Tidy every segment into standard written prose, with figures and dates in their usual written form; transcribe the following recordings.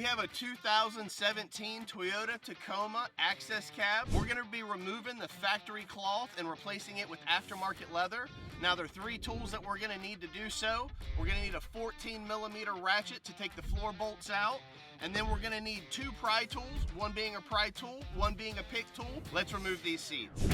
have a 2017 Toyota Tacoma access cab. We're gonna be removing the factory cloth and replacing it with aftermarket leather. Now there are 3 tools that we're gonna need to do so. We're gonna need a 14mm ratchet to take the floor bolts out. And then we're gonna need 2 pry tools, one being a pry tool, one being a pick tool. Let's remove these seats.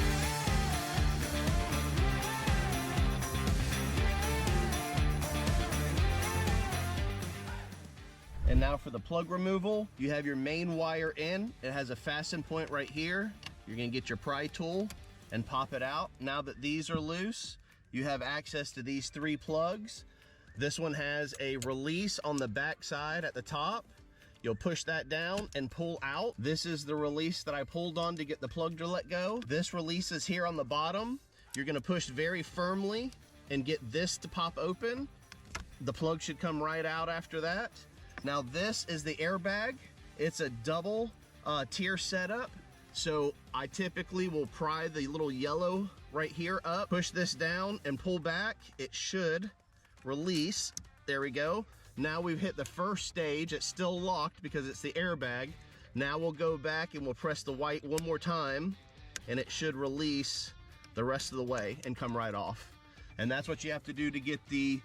And now for the plug removal, you have your main wire in. It has a fasten point right here. You're gonna get your pry tool and pop it out. Now that these are loose, you have access to these 3 plugs. This one has a release on the back side at the top. You'll push that down and pull out. This is the release that I pulled on to get the plug to let go. This release is here on the bottom. You're gonna push very firmly and get this to pop open. The plug should come right out after that. Now this is the airbag. It's a double tier setup. So I typically will pry the little yellow right here up, push this down and pull back. It should release. There we go. Now we've hit the first stage. It's still locked because it's the airbag. Now we'll go back and we'll press the white one more time and it should release the rest of the way and come right off. And that's what you have to do to get the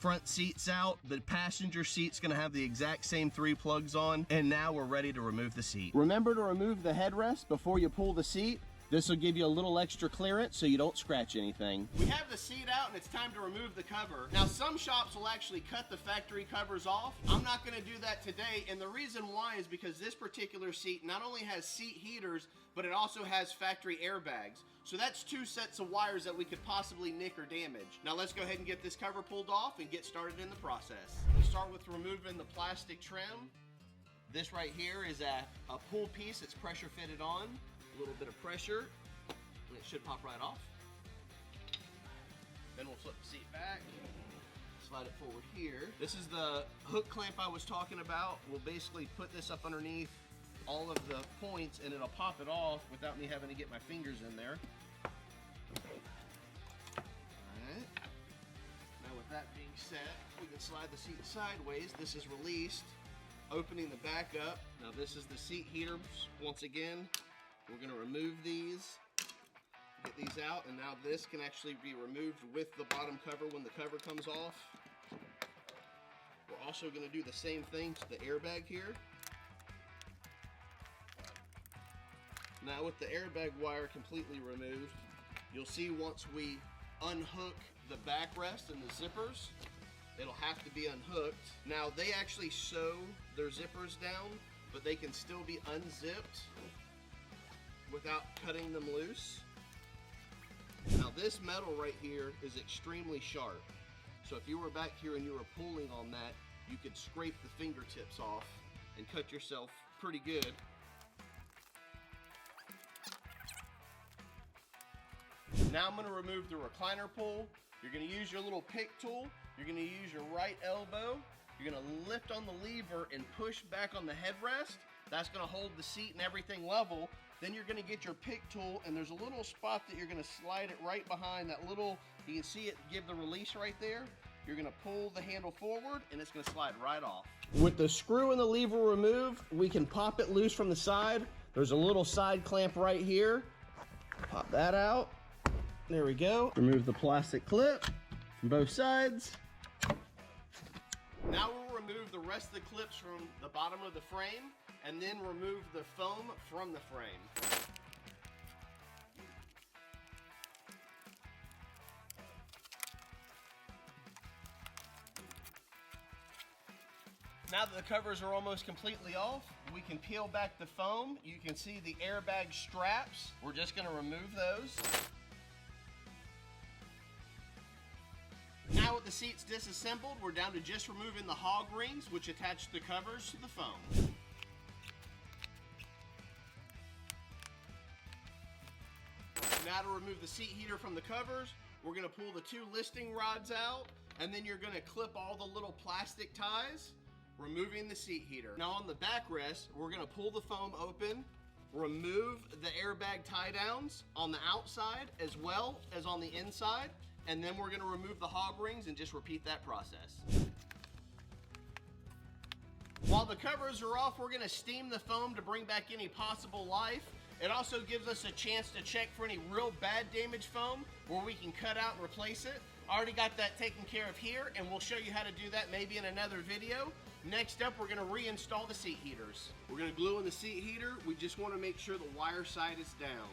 front seats out. The passenger seat's gonna have the exact same 3 plugs on, and now we're ready to remove the seat. Remember to remove the headrest before you pull the seat. This will give you a little extra clearance so you don't scratch anything. We have the seat out and it's time to remove the cover. Now some shops will actually cut the factory covers off. I'm not gonna do that today, and the reason why is because this particular seat not only has seat heaters, but it also has factory airbags. So that's 2 sets of wires that we could possibly nick or damage. Now let's go ahead and get this cover pulled off and get started in the process. We'll start with removing the plastic trim. This right here is a pull piece that's pressure fitted on. A little bit of pressure, and it should pop right off. Then we'll flip the seat back, slide it forward here. This is the hook clamp I was talking about. We'll basically put this up underneath all of the points and it'll pop it off without me having to get my fingers in there. Alright. Now with that being said, we can slide the seat sideways. This is released, opening the back up. Now this is the seat heaters. Once again, we're gonna remove these, get these out, and now this can actually be removed with the bottom cover when the cover comes off. We're also gonna do the same thing to the airbag here. Now with the airbag wire completely removed, you'll see once we unhook the backrest and the zippers, it'll have to be unhooked. Now they actually sew their zippers down, but they can still be unzipped without cutting them loose. Now this metal right here is extremely sharp. So if you were back here and you were pulling on that, you could scrape the fingertips off and cut yourself pretty good. Now I'm gonna remove the recliner pull. You're gonna use your little pick tool. You're gonna use your right elbow. You're gonna lift on the lever and push back on the headrest. That's gonna hold the seat and everything level. Then you're gonna get your pick tool, and there's a little spot that you're gonna slide it right behind that little, you can see it give the release right there. You're gonna pull the handle forward and it's gonna slide right off. With the screw and the lever removed, we can pop it loose from the side. There's a little side clamp right here. Pop that out. There we go. Remove the plastic clip from both sides. Now we'll remove the rest of the clips from the bottom of the frame and then remove the foam from the frame. Now that the covers are almost completely off, we can peel back the foam. You can see the airbag straps. We're just gonna remove those. Now with the seats disassembled, we're down to just removing the hog rings, which attach the covers to the foam. Now to remove the seat heater from the covers, we're gonna pull the 2 listing rods out, and then you're gonna clip all the little plastic ties, removing the seat heater. Now on the backrest, we're gonna pull the foam open, remove the airbag tie downs on the outside as well as on the inside, and then we're gonna remove the hog rings and just repeat that process. While the covers are off, we're gonna steam the foam to bring back any possible life. It also gives us a chance to check for any real bad damaged foam where we can cut out and replace it. I already got that taken care of here, and we'll show you how to do that maybe in another video. Next up, we're gonna reinstall the seat heaters. We're gonna glue in the seat heater. We just wanna make sure the wire side is down.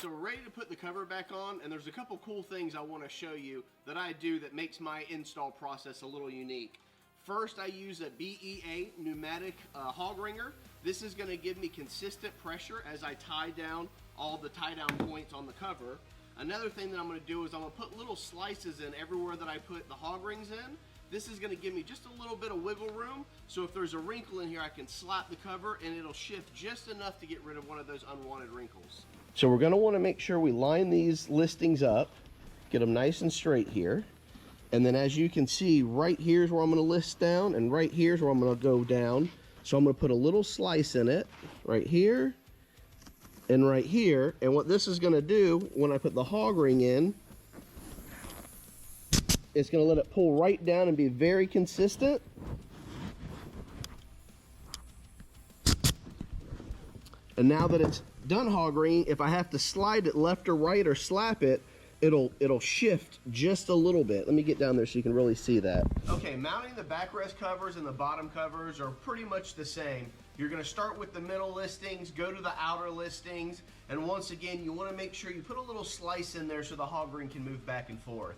So we're ready to put the cover back on, and there's a couple cool things I wanna show you that I do that makes my install process a little unique. First, I use a BEA pneumatic hog wringer. This is gonna give me consistent pressure as I tie down all the tie down points on the cover. Another thing that I'm gonna do is I'm gonna put little slices in everywhere that I put the hog rings in. This is gonna give me just a little bit of wiggle room, so if there's a wrinkle in here, I can slap the cover and it'll shift just enough to get rid of one of those unwanted wrinkles. So we're gonna wanna make sure we line these listings up, get them nice and straight here. And then as you can see, right here's where I'm gonna list down, and right here's where I'm gonna go down. So I'm gonna put a little slice in it, right here, and right here. And what this is gonna do, when I put the hog ring in, it's gonna let it pull right down and be very consistent. And now that it's done hog ringing, if I have to slide it left or right or slap it, it'll shift just a little bit. Let me get down there so you can really see that. Okay, mounting the backrest covers and the bottom covers are pretty much the same. You're gonna start with the middle listings, go to the outer listings, and once again, you wanna make sure you put a little slice in there so the hog ring can move back and forth.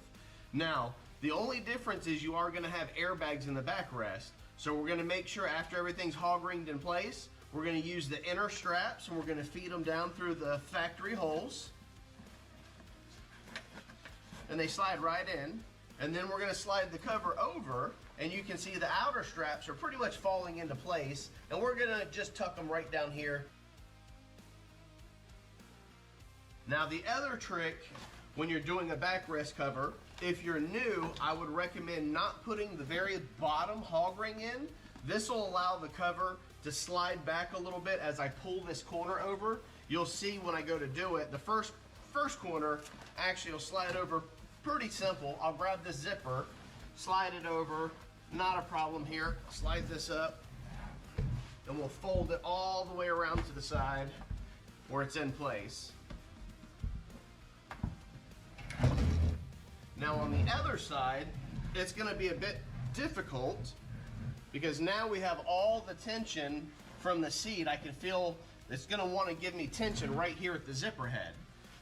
Now, the only difference is you are gonna have airbags in the backrest. So we're gonna make sure after everything's hog ringed in place, we're gonna use the inner straps and we're gonna feed them down through the factory holes. And they slide right in. And then we're gonna slide the cover over, and you can see the outer straps are pretty much falling into place, and we're gonna just tuck them right down here. Now the other trick when you're doing a backrest cover, if you're new, I would recommend not putting the very bottom hog ring in. This will allow the cover to slide back a little bit as I pull this corner over. You'll see when I go to do it, the first corner actually will slide over pretty simple. I'll grab this zipper, slide it over, not a problem here. Slide this up, and we'll fold it all the way around to the side where it's in place. Now on the other side, it's gonna be a bit difficult because now we have all the tension from the seat. I can feel it's gonna wanna give me tension right here at the zipper head.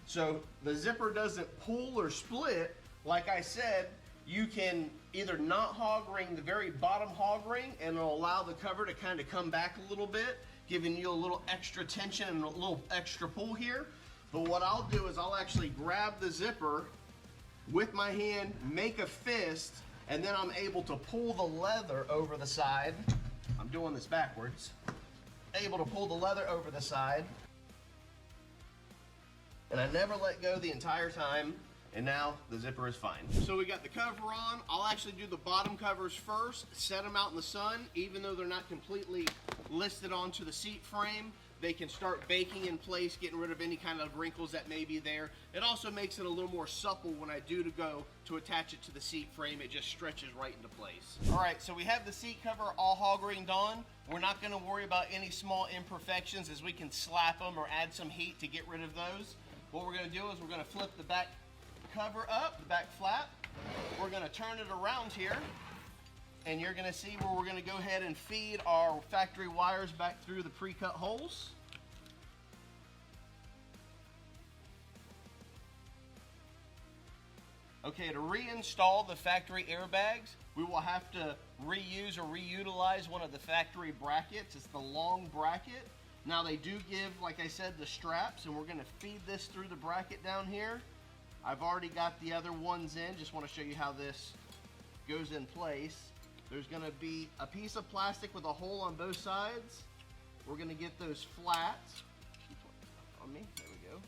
So the zipper doesn't pull or split. Like I said, you can either not hog ring the very bottom hog ring, and it'll allow the cover to kind of come back a little bit, giving you a little extra tension and a little extra pull here. But what I'll do is I'll actually grab the zipper with my hand, make a fist, and then I'm able to pull the leather over the side. I'm doing this backwards. Able to pull the leather over the side. And I never let go the entire time, and now the zipper is fine. So we got the cover on. I'll actually do the bottom covers first, set them out in the sun. Even though they're not completely listed onto the seat frame, they can start baking in place, getting rid of any kind of wrinkles that may be there. It also makes it a little more supple when I do go to attach it to the seat frame. It just stretches right into place. All right, so we have the seat cover all hog ringed on. We're not gonna worry about any small imperfections, as we can slap them or add some heat to get rid of those. What we're gonna do is we're gonna flip the back cover up, the back flap. We're gonna turn it around here, and you're gonna see where we're gonna go ahead and feed our factory wires back through the pre-cut holes. Okay, to reinstall the factory airbags, we will have to reuse or reutilize one of the factory brackets. It's the long bracket. Now they do give, like I said, the straps, and we're gonna feed this through the bracket down here. I've already got the other ones in. Just wanna show you how this goes in place. There's gonna be a piece of plastic with a hole on both sides. We're gonna get those flat. On me, there we go.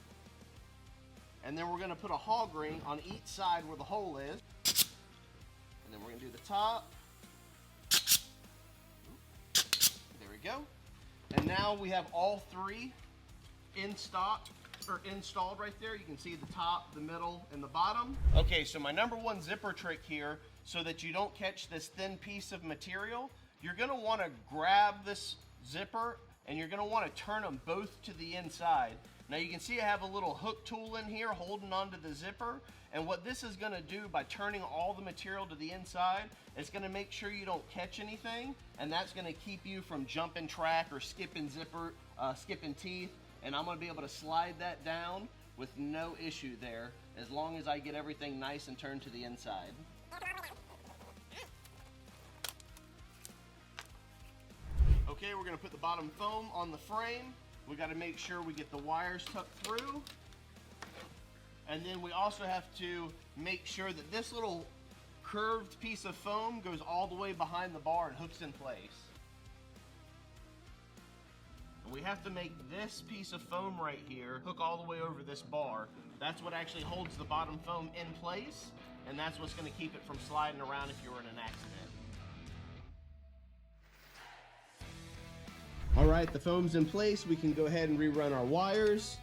And then we're gonna put a hog ring on each side where the hole is. And then we're gonna do the top. There we go. And now we have all three in stock are installed right there. You can see the top, the middle, and the bottom. Okay, so my number one zipper trick here, so that you don't catch this thin piece of material, you're gonna wanna grab this zipper and you're gonna wanna turn them both to the inside. Now you can see I have a little hook tool in here holding onto the zipper, and what this is gonna do by turning all the material to the inside, it's gonna make sure you don't catch anything, and that's gonna keep you from jumping track or skipping teeth, and I'm gonna be able to slide that down with no issue there, as long as I get everything nice and turned to the inside. Okay, we're gonna put the bottom foam on the frame. We gotta make sure we get the wires tucked through. And then we also have to make sure that this little curved piece of foam goes all the way behind the bar and hooks in place. And we have to make this piece of foam right here hook all the way over this bar. That's what actually holds the bottom foam in place, and that's what's gonna keep it from sliding around if you were in an accident. All right, the foam's in place. We can go ahead and rerun our wires.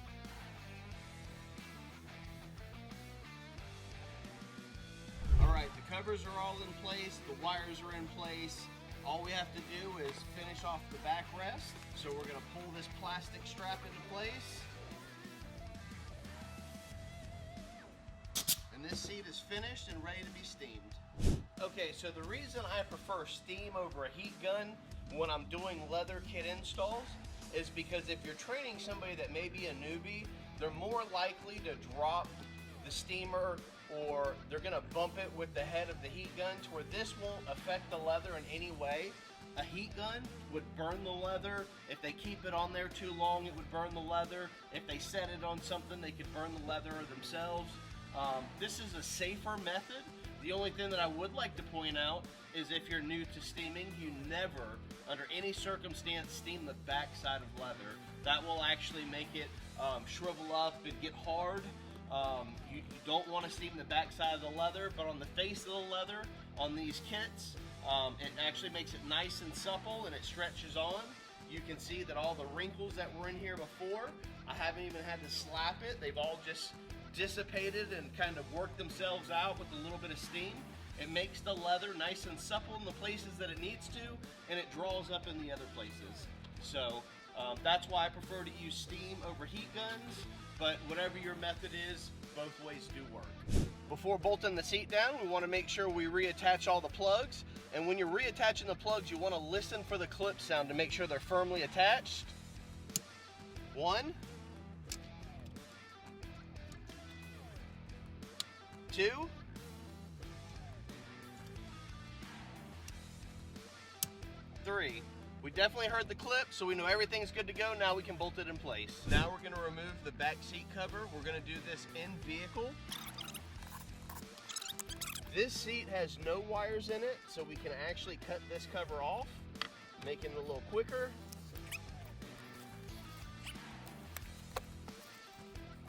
All right, the covers are all in place, the wires are in place. All we have to do is finish off the backrest. So we're gonna pull this plastic strap into place. And this seat is finished and ready to be steamed. Okay, so the reason I prefer steam over a heat gun when I'm doing leather kit installs is because if you're training somebody that may be a newbie, they're more likely to drop the steamer, or they're gonna bump it with the head of the heat gun to where this won't affect the leather in any way. A heat gun would burn the leather. If they keep it on there too long, it would burn the leather. If they set it on something, they could burn the leather themselves. This is a safer method. The only thing that I would like to point out is if you're new to steaming, you never, under any circumstance, steam the back side of leather. That will actually make it shrivel up and get hard. You don't want to steam the back side of the leather, but on the face of the leather, on these kits, it actually makes it nice and supple and it stretches on. You can see that all the wrinkles that were in here before, I haven't even had to slap it. They've all just dissipated and kind of worked themselves out with a little bit of steam. It makes the leather nice and supple in the places that it needs to, and it draws up in the other places. So that's why I prefer to use steam over heat guns, but whatever your method is, both ways do work. Before bolting the seat down, we want to make sure we reattach all the plugs, and when you're reattaching the plugs, you want to listen for the clip sound to make sure they're firmly attached. 1, 2, 3. We definitely heard the clip, so we know everything's good to go. Now we can bolt it in place. Now we're gonna remove the back seat cover. We're gonna do this in vehicle. This seat has no wires in it, so we can actually cut this cover off, making it a little quicker.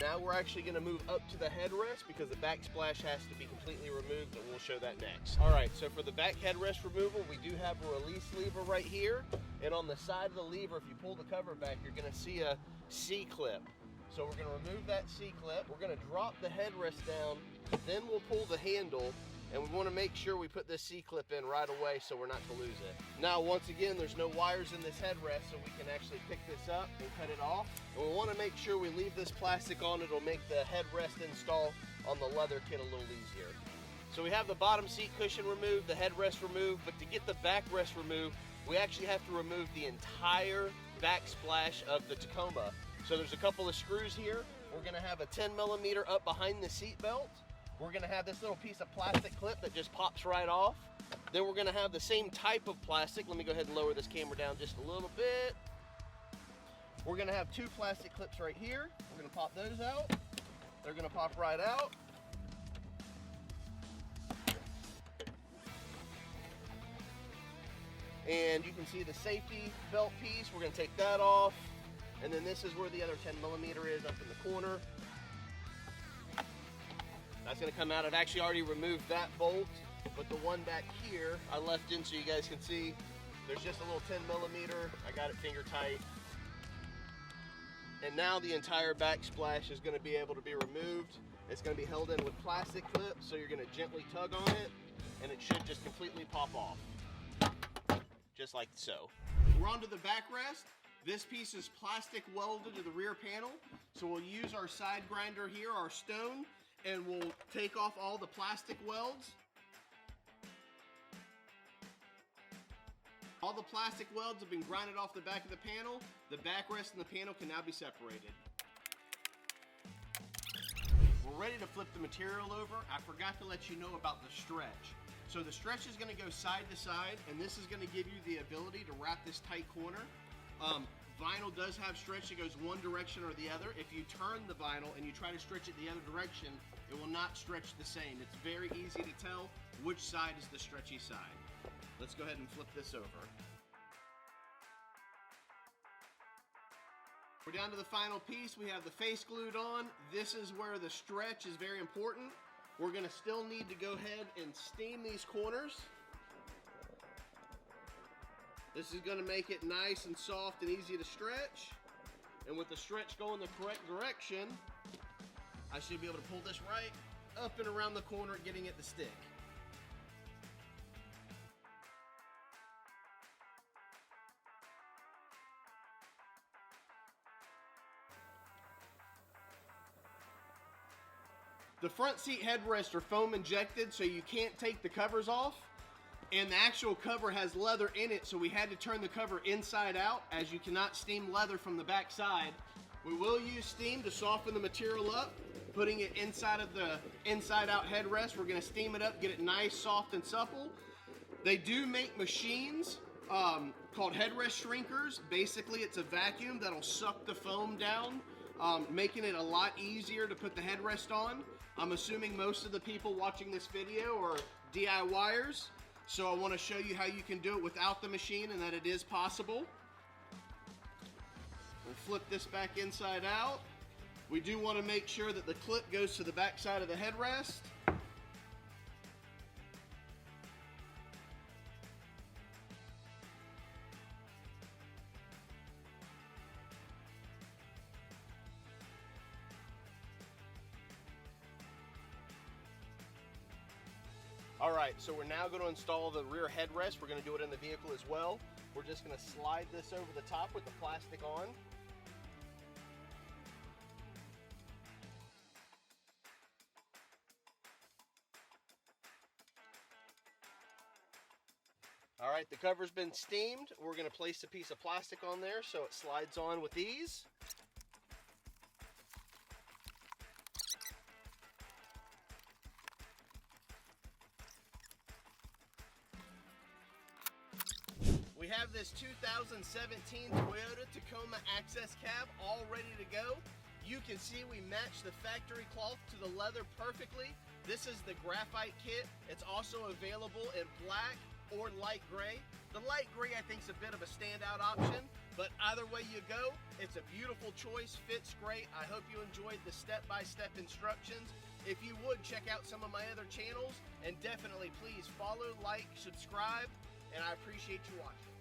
Now we're actually gonna move up to the headrest because the backsplash has to be completely removed, and we'll show that next. All right, so for the back headrest removal, we do have a release lever right here, and on the side of the lever, if you pull the cover back, you're gonna see a C-clip. So we're gonna remove that C-clip, we're gonna drop the headrest down, then we'll pull the handle, and we wanna make sure we put this C-clip in right away so we're not to lose it. Now, once again, there's no wires in this headrest, so we can actually pick this up and cut it off. And we wanna make sure we leave this plastic on. It'll make the headrest install on the leather kit a little easier. So we have the bottom seat cushion removed, the headrest removed, but to get the backrest removed, we actually have to remove the entire backsplash of the Tacoma. So there's a couple of screws here. We're gonna have a 10mm up behind the seat belt. We're gonna have this little piece of plastic clip that just pops right off. Then we're gonna have the same type of plastic. Let me go ahead and lower this camera down just a little bit. We're gonna have 2 plastic clips right here. We're gonna pop those out. They're gonna pop right out. And you can see the safety belt piece. We're gonna take that off. And then this is where the other 10mm is, up in the corner. That's gonna come out. I've actually already removed that bolt, but the one back here I left in so you guys can see. There's just a little 10mm. I got it finger tight. And now the entire backsplash is going to be able to be removed. It's going to be held in with plastic clips, so you're going to gently tug on it, and it should just completely pop off. Just like so. We're onto the backrest. This piece is plastic welded to the rear panel, so we'll use our side grinder here, our stone, and we'll take off all the plastic welds. All the plastic welds have been grinded off the back of the panel. The backrest and the panel can now be separated. We're ready to flip the material over. I forgot to let you know about the stretch. So the stretch is going to go side to side, and this is going to give you the ability to wrap this tight corner. Vinyl does have stretch that goes one direction or the other. If you turn the vinyl and you try to stretch it the other direction, it will not stretch the same. It's very easy to tell which side is the stretchy side. Let's go ahead and flip this over. We're down to the final piece. We have the face glued on. This is where the stretch is very important. We're gonna still need to go ahead and steam these corners. This is gonna make it nice and soft and easy to stretch. And with the stretch going the correct direction, I should be able to pull this right up and around the corner, getting it to stick. The front seat headrests are foam injected, so you can't take the covers off. And the actual cover has leather in it, so we had to turn the cover inside out, as you cannot steam leather from the back side. We will use steam to soften the material up, putting it inside of the inside out headrest. We're gonna steam it up, get it nice, soft, and supple. They do make machines called headrest shrinkers. Basically, it's a vacuum that'll suck the foam down, making it a lot easier to put the headrest on. I'm assuming most of the people watching this video are DIYers, so I want to show you how you can do it without the machine and that it is possible. We'll flip this back inside out. We do want to make sure that the clip goes to the back side of the headrest. All right, so we're now going to install the rear headrest. We're going to do it in the vehicle as well. We're just going to slide this over the top with the plastic on. All right, the cover's been steamed. We're going to place a piece of plastic on there so it slides on with ease. We have this 2017 Toyota Tacoma Access Cab all ready to go. You can see we match the factory cloth to the leather perfectly. This is the graphite kit. It's also available in black or light gray. The light gray I think is a bit of a standout option, but either way you go, it's a beautiful choice, fits great. I hope you enjoyed the step-by-step instructions. If you would, check out some of my other channels, and definitely please follow, like, subscribe, and I appreciate you watching.